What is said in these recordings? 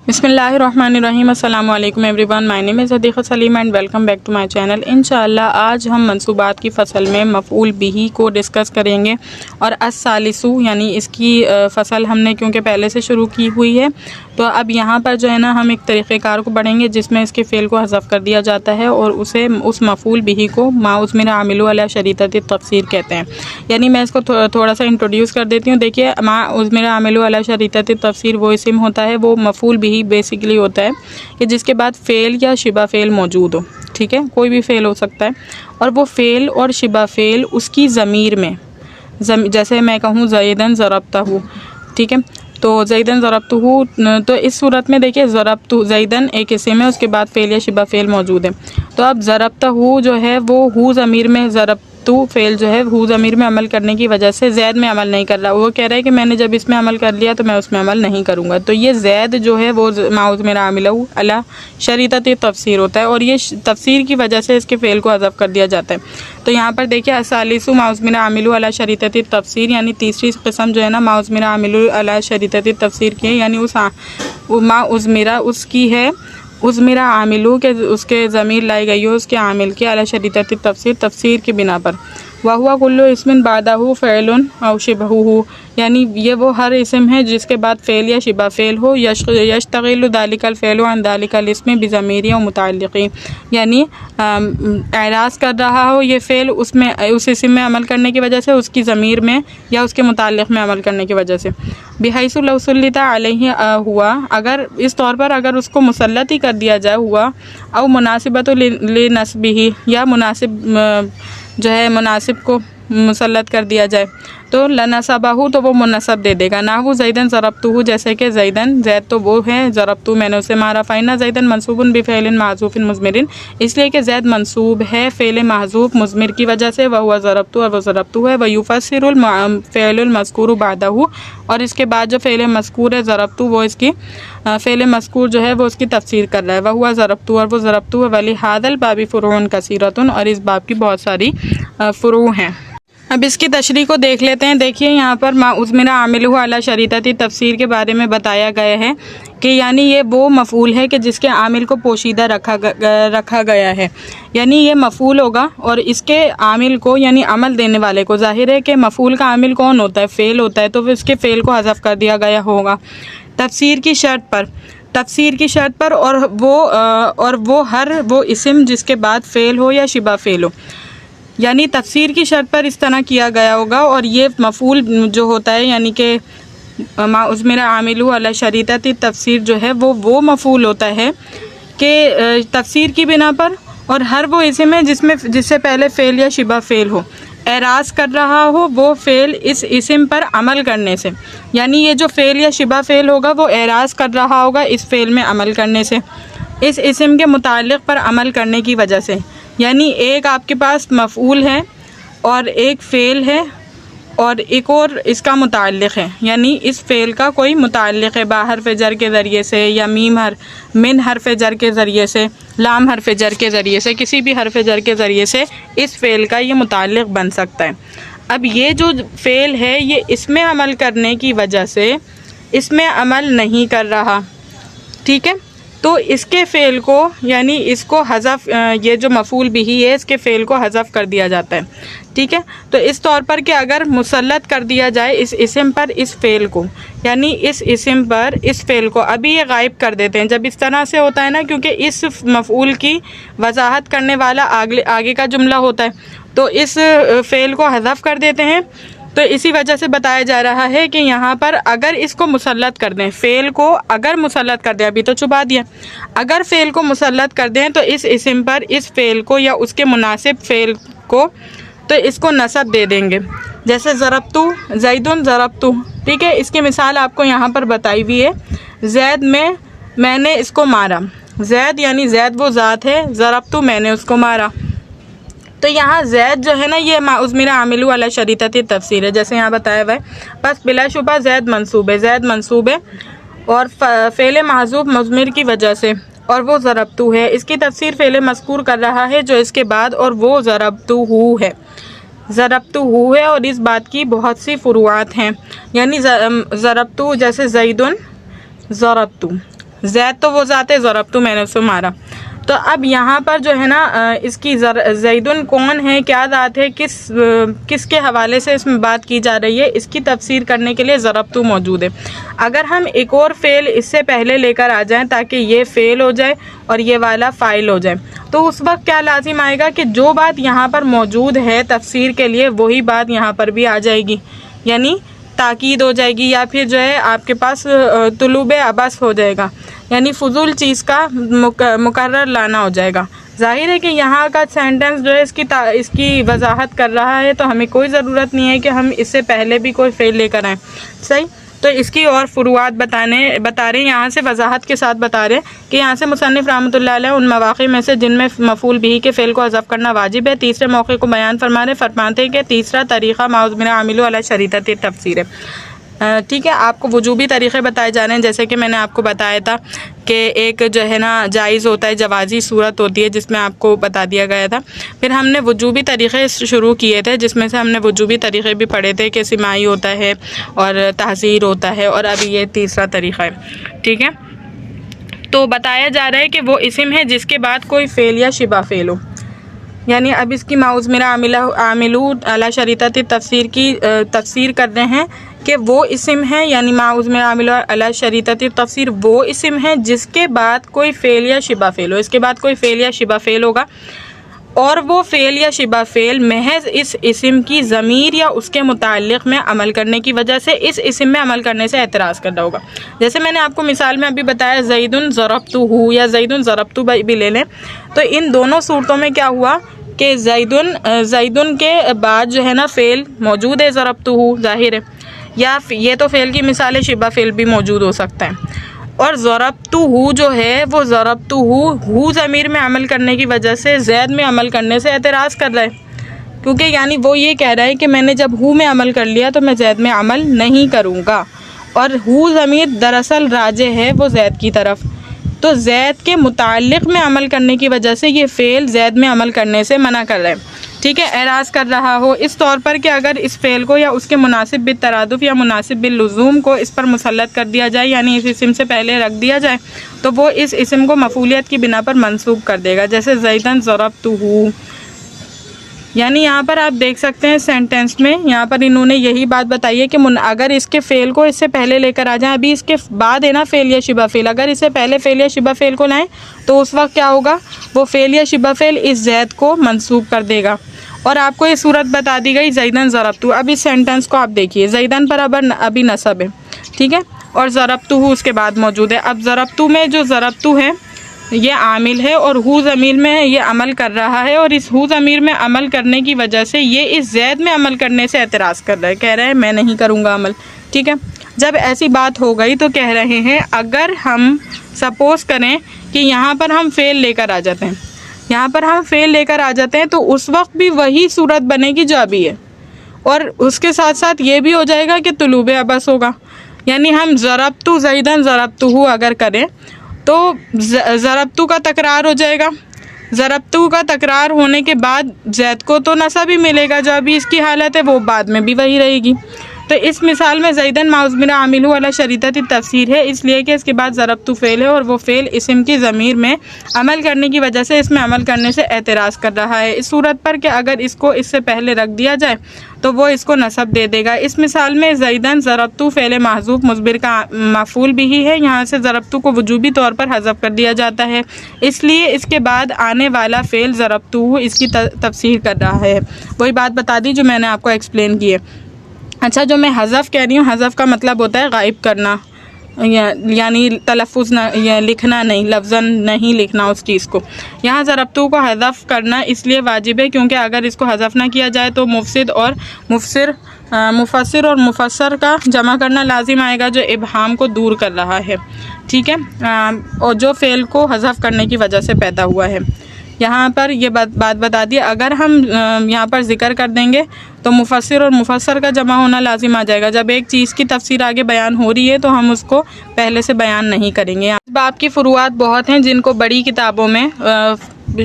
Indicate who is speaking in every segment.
Speaker 1: बिस्मिल्लाहिर्रहमानिर्रहीम। अस्सलाम वालेकुम everyone, my name is Hadiqa Saleem and welcome back to my channel. इंशाअल्लाह आज हम मंसूबात की फ़सल में मफ़ऊल बिही को डिस्कस करेंगे और अस्सालिसु यानी इसकी फ़सल हमने क्योंकि पहले से शुरू की हुई है तो अब यहाँ पर जो है ना हम एक तरीक़ेकार को पढ़ेंगे जिसमें इसके फ़ेल को हज़फ़ कर दिया जाता है और उसे उस मफ़ऊल बिही को मा उज़मिरा आमिलु अला शरीतति तफ़सीर कहते हैं। यानी मैं इसको थोड़ा सा इंट्रोड्यूस कर देती हूँ। देखिए, मा उज़मिरा आमिलु अला शरीतति तफ़सीर वो इस्म होता है, वो मफ़ऊल बिही बेसिकली होता है कि जिसके बाद फ़ेल या शिबा फ़ेल मौजूद हो। ठीक है, कोई भी फ़ेल हो सकता है और वो फ़ेल और शिबा फ़ेल उसकी ज़मीर में जैसे मैं कहूँ ज़ैदन ज़रबतहू, ठीक है, तो ज़ैदन ज़रबतहू, तो इस सूरत में देखिए ज़रबतहू ज़ैदन एक इस्म है, उसके बाद फ़ेल या शिबा फ़ेल मौजूद है। तो अब ज़रबतहू जो है वो हू ज़मीर में ज़रबतहू फ़ेल जो है हू ज़मीर में अमल करने की वजह से ज़ैद में अमल नहीं कर रहा। वो कह रहा है कि मैंने जब इसमें अमल कर लिया तो मैं उसमें अमल नहीं करूँगा। तो ये ज़ैद जो है वो मा उज़मिरा आमिलहू अला शरीतति तफ़सीर होता है और ये तफ़सीर की वजह से इसके फ़ेल को हज़फ़ कर दिया जाता है। तो यहाँ पर देखिए अस्सालिसु मा उज़मिरा आमिलहू अला शरीतति तफ़सीर, यानी तीसरी किस्म जो है ना मा उज़मिरा आमिलहू अला शरीतति तफ़सीर की है, यानी उस मा उज़मिरा उसकी है उज़मिरा आमिलू के उसके ज़मीर लाई गई हो उसके आमिल की अला शरीतति तफ़सीर तफ़सीर की बिना पर। वहुआ कुल्लु इस्मिन बादहू फ़ेलुन औ शिबहुहू, यानी ये वो हर इस्म है जिसके बाद फ़ेल या शिबा फ़ेल हो। यश्तग़िलु दालिकल फ़ेलु अन दालिकल इस्मि बिज़मीरी व मुतअल्लिक़ी, यानी एराज़ कर रहा हो ये फ़ेल उसमें उस इस्म में अमल करने की वजह से, उसकी ज़मीर में या उसके मुतअल्लिक़ में अमल करने की वजह से। बिहैसु लौ सुल्लिता अलैहि हुआ, अगर इस तौर पर अगर उसको मुसल्लत ही कर दिया जाए हुआ औ मुनासिबतु लिनस्बिही, या मुनासिब जो है मुनासिब को मुसल्लत कर दिया जाए तो लनसबहू, तो वो मुनसब दे देगा। नाहू ज़ैदन ज़रबतहू, जैसे कि ज़ैदन ज़ैद तो वो है, ज़रबतहू मैंने उसे मारा। फ़इन्ना ज़ैदन मंसूबुन बिफ़ेलिन महज़ूफ़िन मुज़मिरिन, इसलिए कि ज़ैद मंसूब है फ़ेल महज़ूफ़ मुज़मिर की वजह से। वह हुआ ज़रबतहू और वह ज़रबतहू है। वह युफ़स्सिरुल फ़ेलुल मज़कूरु बादहू, और इसके बाद जो फ़ेल मज़कूर है ज़रबतहू वो इसकी फ़ेल मज़कूर जो है वो उसकी तफ़सीर कर रहा है। वह हुआ ज़रबतहू और वो ज़रबतहू है। वलिहाज़ल बाबी फ़ुरूउन कसीरतुन, और इस बाब की बहुत सारी फ़ुरू हैं। अब इसकी तशरीह को देख लेते हैं। देखिए यहाँ पर मा उज़मिरा आमिलहू अला शरीतति तफ़सीर के बारे में बताया गया है कि यानी ये वो मफ़ऊल है कि जिसके आमिल को पोशीदा रखा गया है, यानी ये मफ़ऊल होगा और इसके आमिल को यानी अमल देने वाले को, ज़ाहिर है कि मफ़ऊल का आमिल कौन होता है, फ़ेल होता है, तो फिर इसके फ़ेल को हज़फ़ कर दिया गया होगा तफ़सीर की शर्त पर और वो हर वो इस्म जिसके बाद फ़ेल हो या शिबा फ़ेल हो, यानी तफ़सीर की शर्त पर इस तरह किया गया होगा। और ये मफ़ऊल जो होता है यानी कि मा उज़मिरा आमिलहू अला शरीतति तफ़सीर जो है वो मफ़ऊल होता है कि तफ़सीर की बिना पर और हर वो इस्म है जिससे पहले फ़ेल या शिबा फ़ेल हो, एराज़ कर रहा हो वो फ़ेल इस इस्म पर अमल करने से, यानी ये जो फ़ेल या शिबा फ़ेल होगा वो एराज़ कर रहा होगा इस फ़ेल में अमल करने से, इस इस्म के मुताल्लिक़ पर अमल करने की वजह से। यानी एक आपके पास मफ़ऊल है और एक फ़ेल है और एक और इसका मुताल्लिक़ है, यानी इस फ़ेल का कोई मुताल्लिक़ है बा हर्फ़ जर के ज़रिए से या मिन हर्फ़ जर के ज़रिए से, लाम हर्फ़ जर के ज़रिए से, किसी भी हर्फ़ जर के ज़रिए से इस फ़ेल का ये मुताल्लिक़ बन सकता है। अब ये जो फ़ेल है ये इसमें अमल करने की वजह से इसमें अमल नहीं कर रहा, ठीक है, तो इसके फ़ेल को यानी इसको हज़फ़, ये जो मफ़ऊल बिही है इसके फ़ेल को हज़फ़ कर दिया जाता है, ठीक है। तो इस तौर पर कि अगर मुसल्लत कर दिया जाए इस इस्म पर इस फ़ेल को, यानी इस इस्म पर इस फ़ेल को, अभी ये गायब कर देते हैं जब इस तरह से होता है ना, क्योंकि इस मफ़ऊल की वजाहत करने वाला आगे का जुमला होता है, तो इस फ़ेल को हज़फ़ कर देते हैं। तो इसी वजह से बताया जा रहा है कि यहाँ पर अगर इसको मुसल्लत कर दें, फ़ेल को अगर मुसल्लत कर दें, अभी तो छुपा दिया, अगर फ़ेल को मुसल्लत कर दें तो इस इस्म पर इस फ़ेल को या उसके मुनासिब फ़ेल को, तो इसको नसब दे देंगे। जैसे ज़रबतहू ज़ैदुन ज़रबतहू, ठीक है, इसकी मिसाल आपको यहाँ पर बताई हुई है। ज़ैद में मैंने इसको मारा, ज़ैद यानी ज़ैद वो ज़ात है, ज़रबतहू मैंने उसको मारा। तो यहाँ ज़ैद जो है ना ये मा उज़मिरा आमिलहू अला शरीतति तफ़सीर है, जैसे यहाँ बताया हुआ है। बस बिलाशुबा ज़ैद मंसूब है और फ़ेल महज़ूफ़ मुज़मिर की वजह से, और वो ज़रबतहू है। इसकी तफ़सीर फ़ेल मज़कूर कर रहा है जो इसके बाद, और वो ज़रबतहू है और इस बात की बहुत सी फ़ुरूआत हैं, यानी ज़रबतहू जैसे ज़ैदुन ज़रबतहू, जैद तो वो ज़ात है, ज़रबतु मैंने उसको मारा। तो अब यहाँ पर जो है ना इसकी ज़ैदुन कौन है, क्या ज़ात है, किसके हवाले से इसमें बात की जा रही है, इसकी तफसीर करने के लिए ज़रबतु मौजूद है। अगर हम एक और फ़ेल इससे पहले लेकर आ जाएं ताकि ये फ़ेल हो जाए और ये वाला फ़ाइल हो जाए, तो उस वक्त क्या लाजिम आएगा कि जो बात यहाँ पर मौजूद है तफसीर के लिए वही बात यहाँ पर भी आ जाएगी, यानी ताकीद हो जाएगी, या फिर जो है आपके पास तुलूब अबस हो जाएगा, यानी फजूल चीज़ का मुकर्रर लाना हो जाएगा। जाहिर है कि यहाँ का सेंटेंस जो है इसकी वजाहत कर रहा है, तो हमें कोई ज़रूरत नहीं है कि हम इससे पहले भी कोई फ़ेल लेकर आएँ। सही, तो इसकी और फ़ुरुआत बता रहे हैं, यहाँ से वजाहत के साथ बता रहे हैं कि यहाँ से मुसन्निफ़ रहमतुल्लाह अलैह उन मवाक़े में से जिनमें मफ़ूल बिही के फ़ेल को हज़फ़ करना वाजिब है, तीसरे मौके को बयान फरमाते हैं कि तीसरा तरीक़ा माउज़ आमिलु अला शरीअत तफ़सीर है। ठीक है, आपको वजूबी तरीक़े बताए जा रहे हैं, जैसे कि मैंने आपको बताया था कि एक जो है ना जायज़ होता है, जवाज़ी सूरत होती है जिसमें आपको बता दिया गया था। फिर हमने वजूबी तरीक़े शुरू किए थे, जिसमें से हमने वजूबी तरीक़े भी पढ़े थे कि सिमाई होता है और तहज़ीर होता है, और अभी ये तीसरा तरीक़ा है। ठीक है, तो बताया जा रहा है कि वो इस्म है जिसके बाद कोई फ़ेल या शिबा फ़ेल हो, यानी अब इसकी माउज़ मेरा आमिलू अला शरीअत तफ़सीर की तफ़सीर कर रहे हैं कि वो इस्म है, यानी माउज़ मेरा आमिलू अला शरीअत तफ़सीर वो इस्म है जिसके बाद कोई फ़ेल या शिबा फ़ेल हो। इसके बाद कोई फ़ेल या शिबा फ़ेल होगा और वो फ़ेल या शिबा फ़ेल महज़ इस इस्म की ज़मीर या उसके मुताल्लिक़ में अमल करने की वजह से इस इस्म में अमल करने से एतराज़ कर रहा होगा। जैसे मैंने आपको मिसाल में अभी बताया ज़ैदुन ज़रबतुहु या ज़ैदुन ज़रबतु भी ले लें, तो इन दोनों सूरतों में क्या हुआ कि ज़ैदुन के बाद जो है ना फ़ेल मौजूद है ज़रबतुहु, ज़ाहिर है, या ये तो फ़ेल की मिसाल है, शिबा फ़ेल भी मौजूद हो सकता है। और ज़रबतुहु जो है वो ज़रबतुहु ज़मीर में अमल करने की वजह से ज़ैद में अमल करने से एतराज़ कर रहा है, क्योंकि यानी वो ये कह रहा है कि मैंने जब हु में अमल कर लिया तो मैं ज़ैद में अमल नहीं करूँगा, और हु ज़मीर दरअसल राजे है वो ज़ैद की तरफ, तो ज़ैद के मुताल्लिक़ में अमल करने की वजह से ये फ़ेल ज़ैद में अमल करने से मना कर रहा है। ठीक है, एराज़ कर रहा हो इस तौर पर कि अगर इस फ़ेल को या उसके मुनासिब बिल तरादुफ़ या मुनासिब बिल लुज़ूम को इस पर मुसल्लत कर दिया जाए, यानी इस इस्म से पहले रख दिया जाए, तो वो इस इस्म को मफ़ूलियत की बिना पर मंसूब कर देगा। जैसे ज़ैदन ज़रबतुहु, यानी यहाँ पर आप देख सकते हैं सेंटेंस में यहाँ पर इन्होंने यही बात बताई है कि अगर इसके फ़ेल को इससे पहले लेकर आ जाएं, अभी इसके बाद है ना फ़ेल या शिबा फ़ेल, अगर इससे पहले फ़ेल या शिबा फ़ेल को लाएं तो उस वक्त क्या होगा, वो फ़ेल या शिबा फ़ेल इस ज़ैद को मंसूब कर देगा। और आपको ये सूरत बता दी गई ज़ैदन ज़रबतु। अब इस सेंटेंस को आप देखिए, ज़ैदन पर अभी नसब है, ठीक है, और ज़रबतुहु उसके बाद मौजूद है। अब ज़रबतु में जो ज़रबतु है ये आमिल है और हु ज़मीर में ये अमल कर रहा है, और इस हु ज़मीर में अमल करने की वजह से ये इस ज़ैद में अमल करने से एतराज़ कर रहा है, कह रहा है मैं नहीं करूँगा अमल। ठीक है, जब ऐसी बात हो गई तो कह रहे हैं अगर हम सपोज़ करें कि यहाँ पर हम फ़ेल लेकर आ जाते हैं, यहाँ पर हम फ़ेल लेकर आ जाते हैं, तो उस वक्त भी वही सूरत बनेगी जो अभी है, और उसके साथ साथ ये भी हो जाएगा कि तुलूब अबस होगा, यानी हम ज़रबतु ज़ैदन ज़रबतुहु अगर करें तो ज़रबतु का तकरार हो जाएगा। ज़रबतु का तकरार होने के बाद ज़ैद को तो नसब ही मिलेगा, जो अभी इसकी हालत है वो बाद में भी वही रहेगी। तो इस मिसाल में ज़ैदन माउज़ मेरा आमिलु अला शरीअत तफ़सीर है, इसलिए कि इसके बाद ज़रबतु फ़ेल है और वो फ़ेल इस्म की ज़मीर में अमल करने की वजह से इसमें अमल करने से एतराज़ कर रहा है, इस सूरत पर कि अगर इसको इससे पहले रख दिया जाए तो वो इसको नसब दे देगा। इस मिसाल में ज़ैदन ज़रबतु फ़ेल महज़ूफ़ मुज़बिर का मफ़ूल भी है, यहाँ से ज़रबतु को वजूबी तौर पर हज़फ कर दिया जाता है, इसलिए इसके बाद आने वाला फ़ेल ज़रबतु इसकी तफ़सीर कर रहा है। वही बात बता दी जो मैंने आपको एक्सप्लेन की है। अच्छा, जो मैं हज़फ कह रही हूँ, हज़फ का मतलब होता है गायब करना, यानी तलफ़ुज़ या लिखना नहीं, लफ्ज़न नहीं लिखना उस चीज़ को। यहाँ ज़रबतु को हज़फ करना इसलिए वाजिब है क्योंकि अगर इसको हज़फ ना किया जाए तो मुफ़सिद और मुफ़स्सिर और मुफ़स्सर का जमा करना लाजिम आएगा, जो इबहाम को दूर कर रहा है। ठीक है, और जो फ़ेल को हज़फ करने की वजह से पैदा हुआ है। यहाँ पर ये बात बता दी, अगर हम यहाँ पर ज़िक्र कर देंगे तो मुफ़स्सिर और मुफ़स्सर का जमा होना लाजिम आ जाएगा। जब एक चीज़ की तफसीर आगे बयान हो रही है तो हम उसको पहले से बयान नहीं करेंगे। बाब की फ़ुरुआत बहुत हैं जिनको बड़ी किताबों में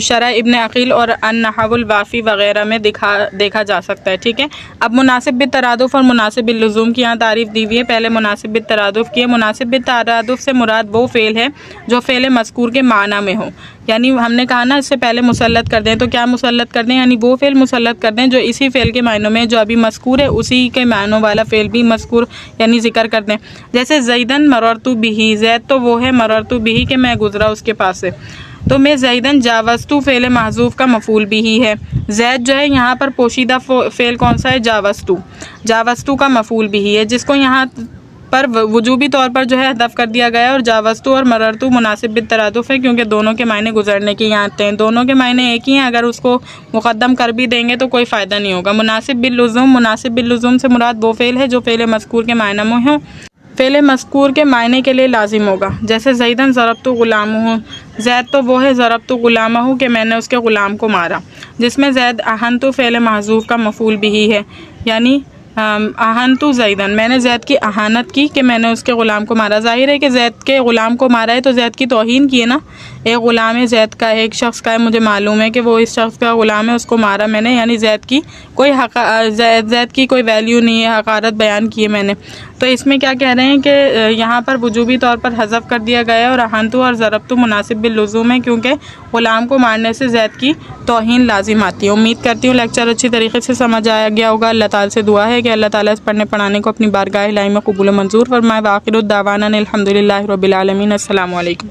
Speaker 1: शरह इब्न अकील और अन-नहवुल वाफ़ी वग़ैरह में देखा जा सकता है। ठीक है, अब मुनासिब बित-तरादुफ़ और मुनासिब बिल-लुज़ूम की यहाँ तारीफ़ दी हुई है। पहले मुनासिब बित-तरादुफ़ की है। मुनासिब बित-तरादुफ़ से मुराद वो फ़ेल है जो फ़ेल मज़कूर के माना में हो, यानी हमने कहा ना इससे पहले मुसल्लत कर दें, तो क्या मुसल्लत कर दें, यानी वो फ़ेल मुसल्लत कर दें जो इसी फ़ेल के मायनों में जो अभी मज़कूर है उसी के मायनों वाला फ़ेल भी मज़कूर यानी ज़िक्र कर दें। जैसे ज़ैदन मररतु बिही, ज़ैद तो वो है, मररतु बिही के मैं गुज़रा उसके पास से, तो मैं ज़ैदन जावस्तु फ़ेल महज़ूफ़ का मफ़ूल बिही है। ज़ैद जो है यहाँ पर पोशीदा फ़ेल कौन सा है, जावस्तु, जावस्तु का मफ़ूल बिही है, जिसको यहाँ पर वजूबी तौर पर जो है हदफ कर दिया गया है। और जावस्तु और मररतु मुनासिब बित-तरादुफ़ है क्योंकि दोनों के मायने गुजरने के यहाँ आते हैं, दोनों के मायने एक ही हैं, अगर उसको मुक़द्दम कर भी देंगे तो कोई फ़ायदा नहीं होगा। मुनासिब बिल-लुज़ूम, मुनासिब बिल-लुज़ूम से मुराद वो फ़ेल है जो फ़ेल मज़कूर के मायने में हो, फ़ेल मज़कूर के मायने के लिए लाजिम होगा। जैसे ज़ैदन ज़रबतु ग़ुलामहु, ज़ैद तो वो है, ज़रबतु ग़ुलामहु कि मैंने उसके ग़ुलाम को मारा, जिसमें ज़ैद अहनतु फ़ेल महज़ूफ़ का मफ़ूल बिही है, यानी अहनतु ज़ैदन, मैंने ज़ैद की अहानत की कि मैंने उसके ग़ुलाम को मारा। ज़ाहिर है कि ज़ैद के ग़ुलाम को मारा है तो ज़ैद की तौहीन की है ना, एक ग़ुलाम है ज़ैद का, एक शख्स का है, मुझे मालूम है कि वो इस शख्स का ग़ुलाम है, उसको मारा मैंने, यानी ज़ैद की कोई ज़ैद की कोई वैल्यू नहीं है, हक़ारत बयान की है मैंने। तो इसमें क्या कह रहे हैं कि यहाँ पर वजूबी तौर पर हज़फ कर दिया गया है और अहनतु और ज़रबतु मुनासिब बिल-लुज़ूम है क्योंकि ग़ुलाम को मारने से ज़ैद की तौहीन लाजिम आती है। उम्मीद करती हूँ लेक्चर अच्छी तरीके से समझ आया गया होगा। अल्लाह ताला से दुआ है कि अल्लाह ताला इस पढ़ने पढ़ाने को अपनी बारगाह इलाही में कबूल मंजूर फरमाए। व आखिरु दावाना अनिल हम्दुलिल्लाहि रब्बिल आलमीन। अस्सलामु अलैकुम।